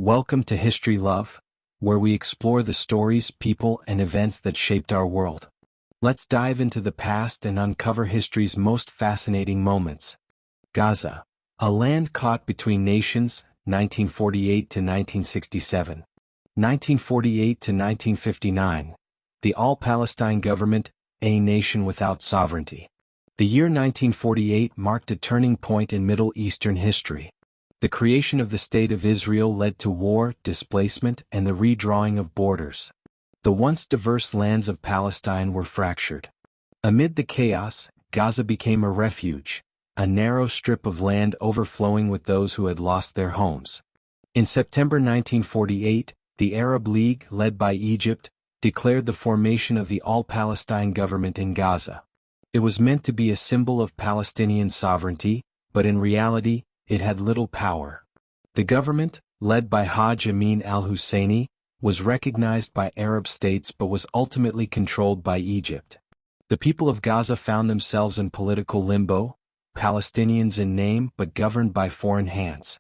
Welcome to History Love, where we explore the stories, people, and events that shaped our world. Let's dive into the past and uncover history's most fascinating moments. Gaza, a land caught between nations, 1948 to 1967. 1948 to 1959. The All-Palestine government, a nation without sovereignty. The year 1948 marked a turning point in Middle Eastern history. The creation of the State of Israel led to war, displacement, and the redrawing of borders. The once diverse lands of Palestine were fractured. Amid the chaos, Gaza became a refuge, a narrow strip of land overflowing with those who had lost their homes. In September 1948, the Arab League, led by Egypt, declared the formation of the All-Palestine government in Gaza. It was meant to be a symbol of Palestinian sovereignty, but in reality, it had little power. The government, led by Hajj Amin al-Husseini, was recognized by Arab states but was ultimately controlled by Egypt. The people of Gaza found themselves in political limbo, Palestinians in name but governed by foreign hands.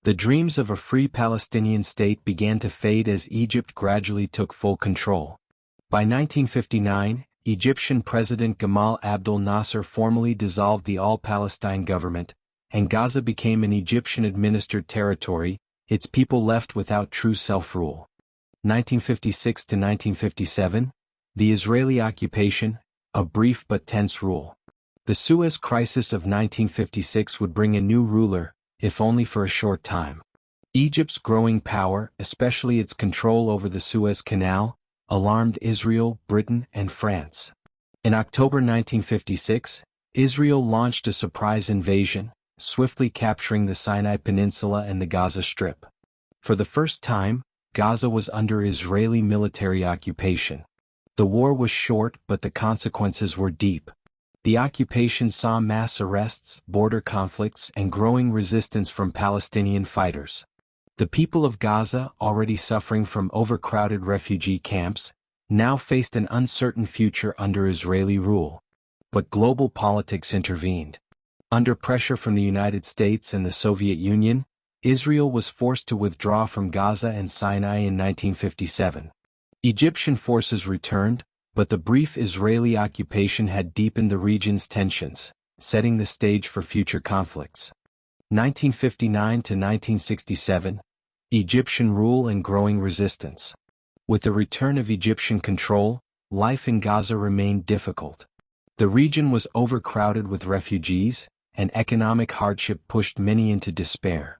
The dreams of a free Palestinian state began to fade as Egypt gradually took full control. By 1959, Egyptian President Gamal Abdel Nasser formally dissolved the All-Palestine government, and Gaza became an Egyptian-administered territory, its people left without true self-rule. 1956 to 1957, the Israeli occupation, a brief but tense rule. The Suez Crisis of 1956 would bring a new ruler, if only for a short time. Egypt's growing power, especially its control over the Suez Canal, alarmed Israel, Britain, and France. In October 1956, Israel launched a surprise invasion, swiftly capturing the Sinai Peninsula and the Gaza Strip. For the first time, Gaza was under Israeli military occupation. The war was short but the consequences were deep. The occupation saw mass arrests, border conflicts, and growing resistance from Palestinian fighters. The people of Gaza, already suffering from overcrowded refugee camps, now faced an uncertain future under Israeli rule. But global politics intervened. Under pressure from the United States and the Soviet Union, Israel was forced to withdraw from Gaza and Sinai in 1957. Egyptian forces returned, but the brief Israeli occupation had deepened the region's tensions, setting the stage for future conflicts. 1959 to 1967, Egyptian rule and growing resistance. With the return of Egyptian control, life in Gaza remained difficult. The region was overcrowded with refugees, and economic hardship pushed many into despair.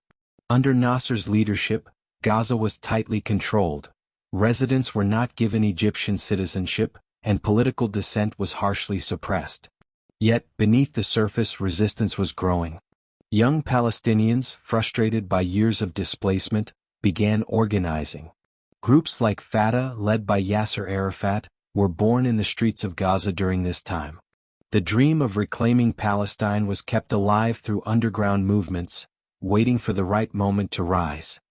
Under Nasser's leadership, Gaza was tightly controlled. Residents were not given Egyptian citizenship, and political dissent was harshly suppressed. Yet, beneath the surface, resistance was growing. Young Palestinians, frustrated by years of displacement, began organizing. Groups like Fatah, led by Yasser Arafat, were born in the streets of Gaza during this time. The dream of reclaiming Palestine was kept alive through underground movements, waiting for the right moment to rise.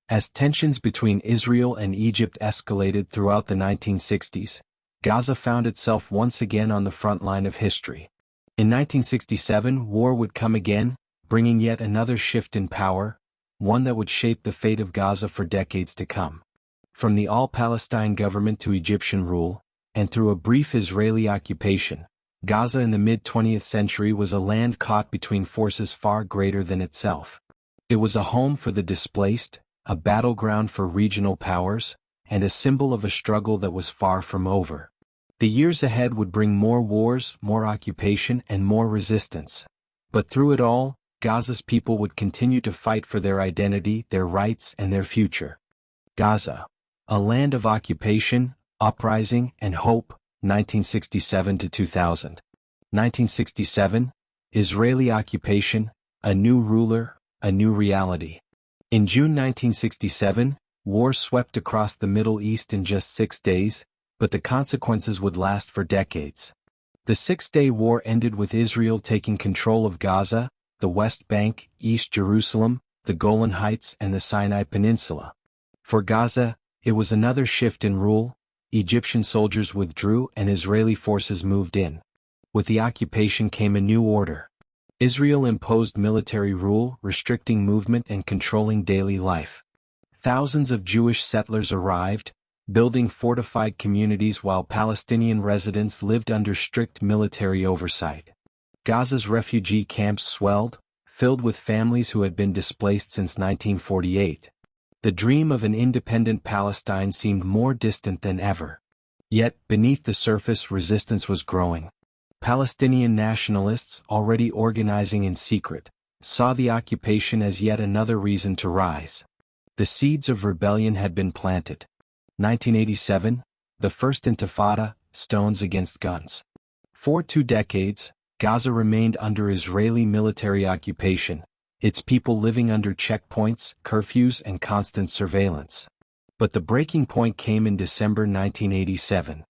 As tensions between Israel and Egypt escalated throughout the 1960s, Gaza found itself once again on the front line of history. In 1967, war would come again, bringing yet another shift in power, one that would shape the fate of Gaza for decades to come. From the All-Palestine government to Egyptian rule, and through a brief Israeli occupation, Gaza in the mid-20th century was a land caught between forces far greater than itself. It was a home for the displaced, a battleground for regional powers, and a symbol of a struggle that was far from over. The years ahead would bring more wars, more occupation, and more resistance. But through it all, Gaza's people would continue to fight for their identity, their rights, and their future. Gaza, a land of occupation, uprising, and hope, 1967 to 2000. 1967, Israeli occupation, a new ruler, a new reality. In June 1967, war swept across the Middle East in just 6 days, but the consequences would last for decades. The Six-Day War ended with Israel taking control of Gaza, the West Bank, East Jerusalem, the Golan Heights, and the Sinai Peninsula. For Gaza, it was another shift in rule. Egyptian soldiers withdrew and Israeli forces moved in. With the occupation came a new order. Israel imposed military rule, restricting movement and controlling daily life. Thousands of Jewish settlers arrived, building fortified communities while Palestinian residents lived under strict military oversight. Gaza's refugee camps swelled, filled with families who had been displaced since 1948. The dream of an independent Palestine seemed more distant than ever. Yet, beneath the surface, resistance was growing. Palestinian nationalists, already organizing in secret, saw the occupation as yet another reason to rise. The seeds of rebellion had been planted. 1987, the First Intifada, stones against guns. For 2 decades, Gaza remained under Israeli military occupation, its people living under checkpoints, curfews, and constant surveillance. But the breaking point came in December 1987.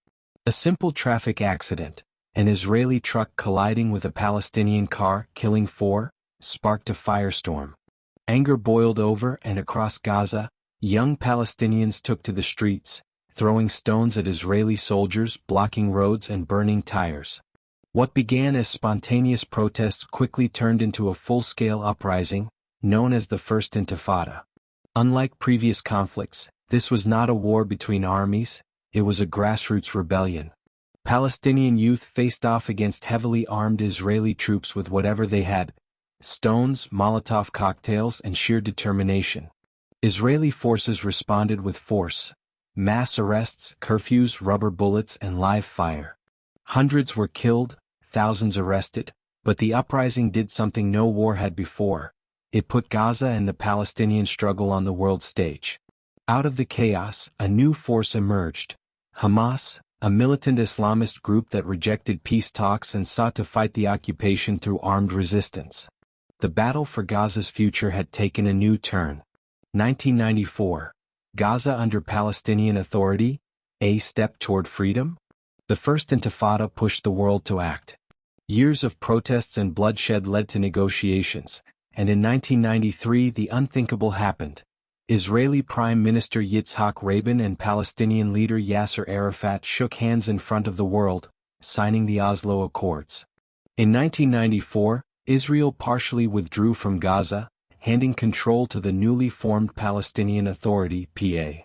A simple traffic accident, an Israeli truck colliding with a Palestinian car, killing 4, sparked a firestorm. Anger boiled over, and across Gaza, young Palestinians took to the streets, throwing stones at Israeli soldiers, blocking roads and burning tires. What began as spontaneous protests quickly turned into a full-scale uprising, known as the First Intifada. Unlike previous conflicts, this was not a war between armies, it was a grassroots rebellion. Palestinian youth faced off against heavily armed Israeli troops with whatever they had: stones, Molotov cocktails, and sheer determination. Israeli forces responded with force: mass arrests, curfews, rubber bullets, and live fire. Hundreds were killed, thousands arrested, but the uprising did something no war had before. It put Gaza and the Palestinian struggle on the world stage. Out of the chaos, a new force emerged: Hamas, a militant Islamist group that rejected peace talks and sought to fight the occupation through armed resistance. The battle for Gaza's future had taken a new turn. 1994. Gaza under Palestinian Authority, a step toward freedom? The First Intifada pushed the world to act. Years of protests and bloodshed led to negotiations, and in 1993 the unthinkable happened. Israeli Prime Minister Yitzhak Rabin and Palestinian leader Yasser Arafat shook hands in front of the world, signing the Oslo Accords. In 1994, Israel partially withdrew from Gaza, handing control to the newly formed Palestinian Authority (PA).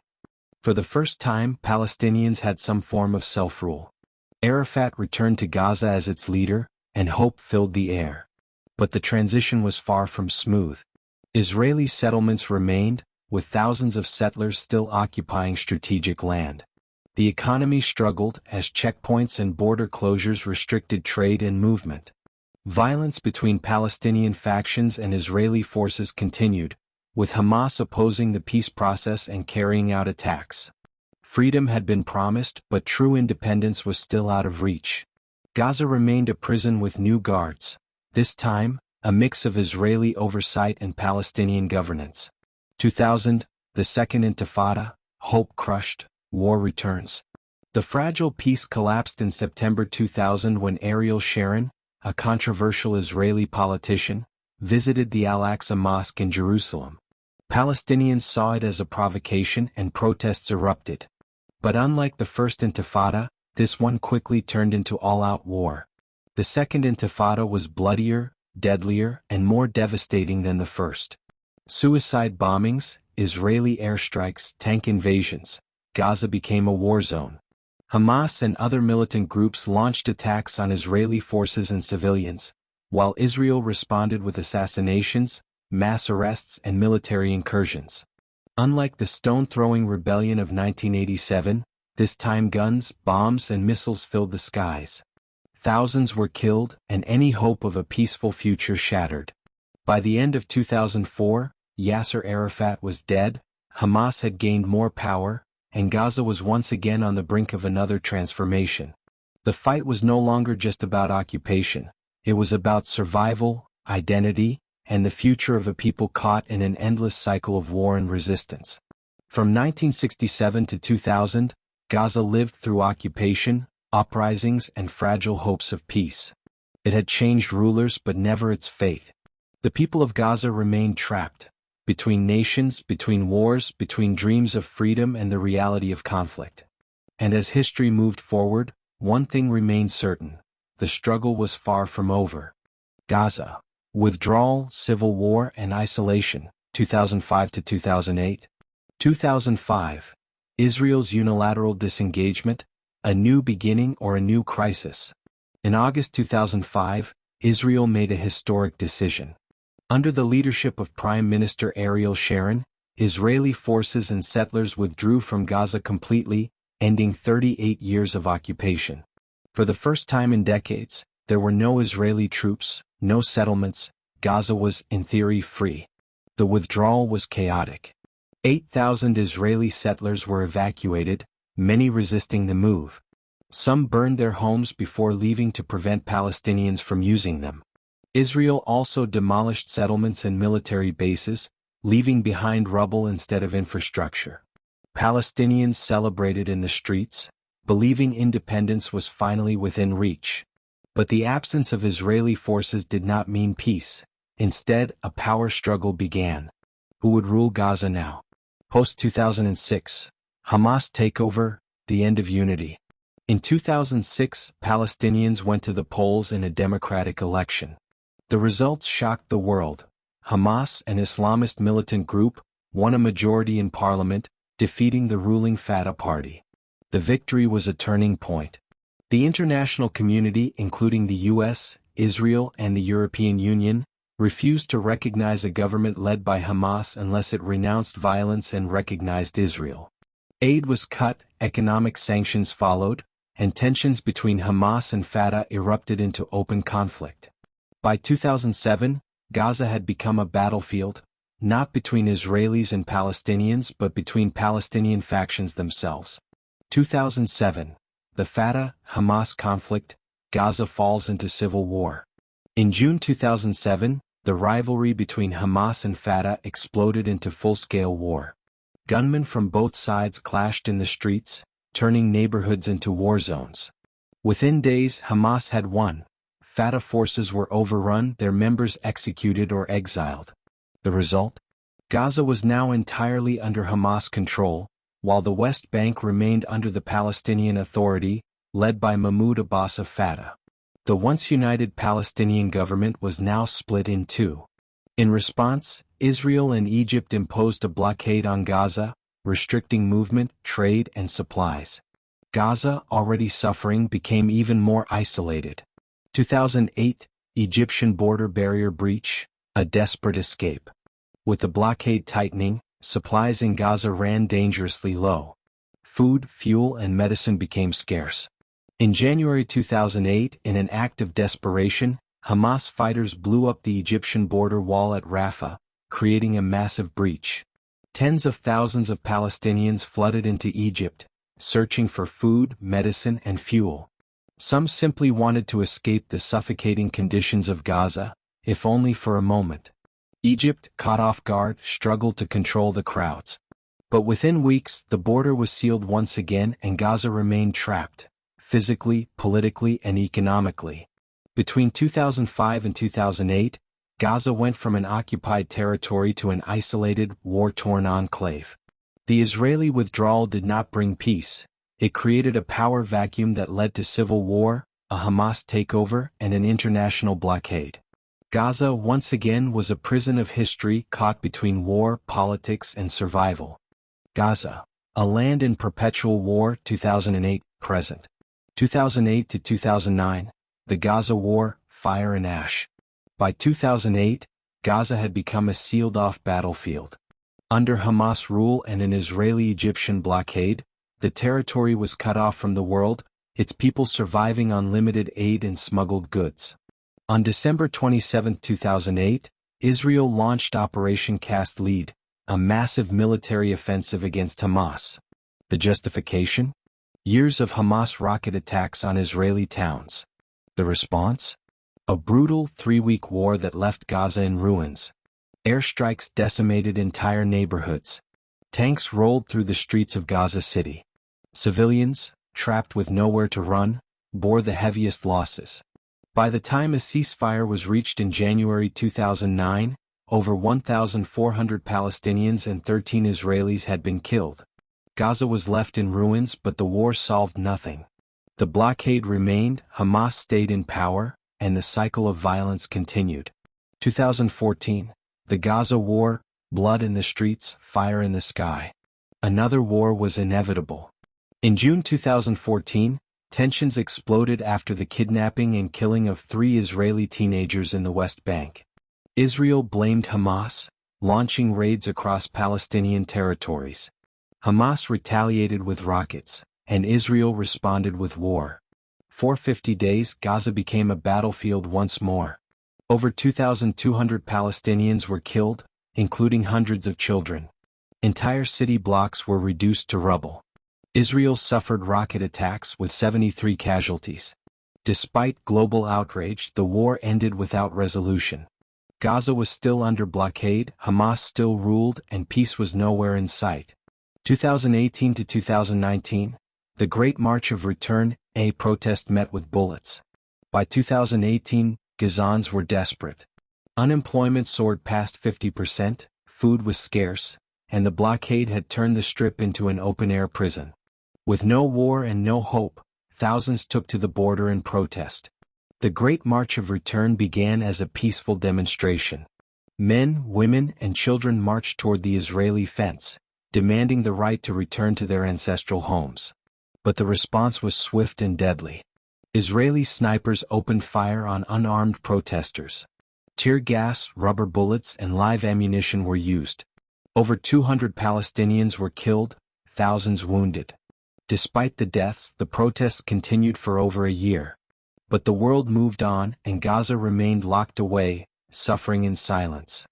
For the first time, Palestinians had some form of self-rule. Arafat returned to Gaza as its leader, and hope filled the air. But the transition was far from smooth. Israeli settlements remained, with thousands of settlers still occupying strategic land. The economy struggled as checkpoints and border closures restricted trade and movement. Violence between Palestinian factions and Israeli forces continued, with Hamas opposing the peace process and carrying out attacks. Freedom had been promised, but true independence was still out of reach. Gaza remained a prison with new guards, this time, a mix of Israeli oversight and Palestinian governance. 2000, the Second Intifada, hope crushed, war returns. The fragile peace collapsed in September 2000 when Ariel Sharon, a controversial Israeli politician, visited the Al-Aqsa Mosque in Jerusalem. Palestinians saw it as a provocation and protests erupted. But unlike the First Intifada, this one quickly turned into all-out war. The Second Intifada was bloodier, deadlier, and more devastating than the first. Suicide bombings, Israeli airstrikes, tank invasions. Gaza became a war zone. Hamas and other militant groups launched attacks on Israeli forces and civilians, while Israel responded with assassinations, mass arrests, and military incursions. Unlike the stone-throwing rebellion of 1987, this time guns, bombs, and missiles filled the skies. Thousands were killed, and any hope of a peaceful future shattered. By the end of 2004, Yasser Arafat was dead, Hamas had gained more power, and Gaza was once again on the brink of another transformation. The fight was no longer just about occupation, it was about survival, identity, and the future of a people caught in an endless cycle of war and resistance. From 1967 to 2000, Gaza lived through occupation, uprisings, and fragile hopes of peace. It had changed rulers but never its fate. The people of Gaza remained trapped, between nations, between wars, between dreams of freedom and the reality of conflict. And as history moved forward, one thing remained certain: the struggle was far from over. Gaza. Withdrawal, civil war, and isolation, 2005 to 2008. 2005. Israel's unilateral disengagement, a new beginning or a new crisis. In August 2005, Israel made a historic decision. Under the leadership of Prime Minister Ariel Sharon, Israeli forces and settlers withdrew from Gaza completely, ending 38 years of occupation. For the first time in decades, there were no Israeli troops, no settlements. Gaza was, in theory, free. The withdrawal was chaotic. 8,000 Israeli settlers were evacuated, many resisting the move. Some burned their homes before leaving to prevent Palestinians from using them. Israel also demolished settlements and military bases, leaving behind rubble instead of infrastructure. Palestinians celebrated in the streets, believing independence was finally within reach. But the absence of Israeli forces did not mean peace. Instead, a power struggle began. Who would rule Gaza now? Post-2006, Hamas takeover, the end of unity. In 2006, Palestinians went to the polls in a democratic election. The results shocked the world. Hamas, an Islamist militant group, won a majority in parliament, defeating the ruling Fatah party. The victory was a turning point. The international community, including the US, Israel, and the European Union, refused to recognize a government led by Hamas unless it renounced violence and recognized Israel. Aid was cut, economic sanctions followed, and tensions between Hamas and Fatah erupted into open conflict. By 2007, Gaza had become a battlefield, not between Israelis and Palestinians but between Palestinian factions themselves. 2007. The Fatah-Hamas conflict, Gaza falls into civil war. In June 2007, the rivalry between Hamas and Fatah exploded into full-scale war. Gunmen from both sides clashed in the streets, turning neighborhoods into war zones. Within days, Hamas had won. Fatah forces were overrun, their members executed or exiled. The result? Gaza was now entirely under Hamas control, while the West Bank remained under the Palestinian Authority, led by Mahmoud Abbas of Fatah. The once united Palestinian government was now split in two. In response, Israel and Egypt imposed a blockade on Gaza, restricting movement, trade, and supplies. Gaza, already suffering, became even more isolated. 2008, Egyptian border barrier breach, a desperate escape. With the blockade tightening, supplies in Gaza ran dangerously low. Food, fuel, and medicine became scarce. In January 2008, in an act of desperation, Hamas fighters blew up the Egyptian border wall at Rafah, creating a massive breach. Tens of thousands of Palestinians flooded into Egypt, searching for food, medicine, and fuel. Some simply wanted to escape the suffocating conditions of Gaza, if only for a moment. Egypt, caught off guard, struggled to control the crowds. But within weeks, the border was sealed once again and Gaza remained trapped, physically, politically, and economically. Between 2005 and 2008, Gaza went from an occupied territory to an isolated, war-torn enclave. The Israeli withdrawal did not bring peace. It created a power vacuum that led to civil war, a Hamas takeover, and an international blockade. Gaza once again was a prison of history caught between war, politics, and survival. Gaza, a land in perpetual war. 2008, present. 2008 to 2009, the Gaza War, fire and ash. By 2008, Gaza had become a sealed-off battlefield. Under Hamas rule and an Israeli-Egyptian blockade, the territory was cut off from the world, its people surviving on limited aid and smuggled goods. On December 27, 2008, Israel launched Operation Cast Lead, a massive military offensive against Hamas. The justification? Years of Hamas rocket attacks on Israeli towns. The response? A brutal 3-week war that left Gaza in ruins. Airstrikes decimated entire neighborhoods. Tanks rolled through the streets of Gaza City. Civilians, trapped with nowhere to run, bore the heaviest losses. By the time a ceasefire was reached in January 2009, over 1,400 Palestinians and 13 Israelis had been killed. Gaza was left in ruins, but the war solved nothing. The blockade remained, Hamas stayed in power, and the cycle of violence continued. 2014, the Gaza War, blood in the streets, fire in the sky. Another war was inevitable. In June 2014, tensions exploded after the kidnapping and killing of 3 Israeli teenagers in the West Bank. Israel blamed Hamas, launching raids across Palestinian territories. Hamas retaliated with rockets, and Israel responded with war. For 50 days, Gaza became a battlefield once more. Over 2,200 Palestinians were killed, including hundreds of children. Entire city blocks were reduced to rubble. Israel suffered rocket attacks with 73 casualties. Despite global outrage, the war ended without resolution. Gaza was still under blockade, Hamas still ruled, and peace was nowhere in sight. 2018 to 2019, the Great March of Return, a protest met with bullets. By 2018, Gazans were desperate. Unemployment soared past 50%, food was scarce, and the blockade had turned the Strip into an open-air prison. With no war and no hope, thousands took to the border in protest. The Great March of Return began as a peaceful demonstration. Men, women, and children marched toward the Israeli fence, demanding the right to return to their ancestral homes. But the response was swift and deadly. Israeli snipers opened fire on unarmed protesters. Tear gas, rubber bullets, and live ammunition were used. Over 200 Palestinians were killed, thousands wounded. Despite the deaths, the protests continued for over a year. But the world moved on, and Gaza remained locked away, suffering in silence.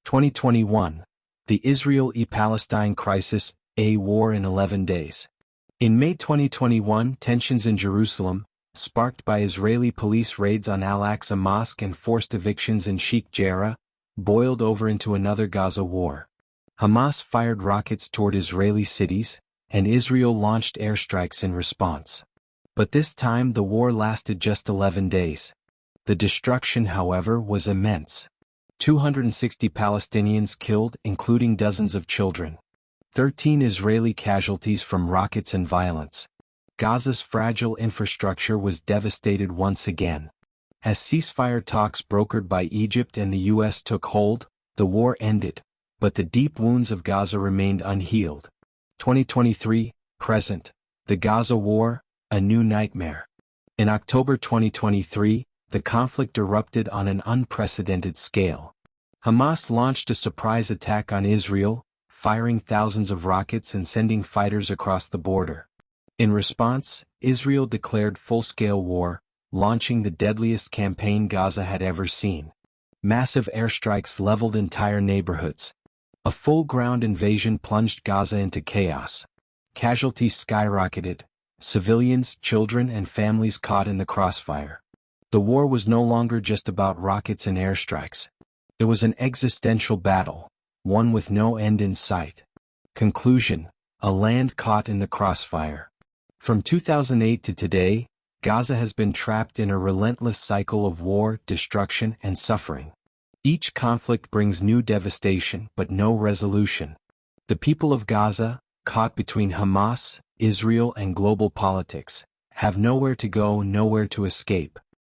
2021. The Israeli-Palestine crisis, a war in 11 days. In May 2021, tensions in Jerusalem, sparked by Israeli police raids on Al-Aqsa Mosque and forced evictions in Sheikh Jarrah, boiled over into another Gaza war. Hamas fired rockets toward Israeli cities, and Israel launched airstrikes in response. But this time the war lasted just 11 days. The destruction, however, was immense. 260 Palestinians killed, including dozens of children. 13 Israeli casualties from rockets and violence. Gaza's fragile infrastructure was devastated once again. As ceasefire talks brokered by Egypt and the U.S. took hold, the war ended, but the deep wounds of Gaza remained unhealed. 2023, present. The Gaza War, a new nightmare. In October 2023, the conflict erupted on an unprecedented scale. Hamas launched a surprise attack on Israel, firing thousands of rockets and sending fighters across the border. In response, Israel declared full-scale war, launching the deadliest campaign Gaza had ever seen. Massive airstrikes leveled entire neighborhoods. A full ground invasion plunged Gaza into chaos. Casualties skyrocketed, civilians, children, and families caught in the crossfire. The war was no longer just about rockets and airstrikes. It was an existential battle, one with no end in sight. Conclusion: a land caught in the crossfire. From 2008 to today, Gaza has been trapped in a relentless cycle of war, destruction, and suffering. Each conflict brings new devastation but no resolution. The people of Gaza, caught between Hamas, Israel, and global politics, have nowhere to go, nowhere to escape.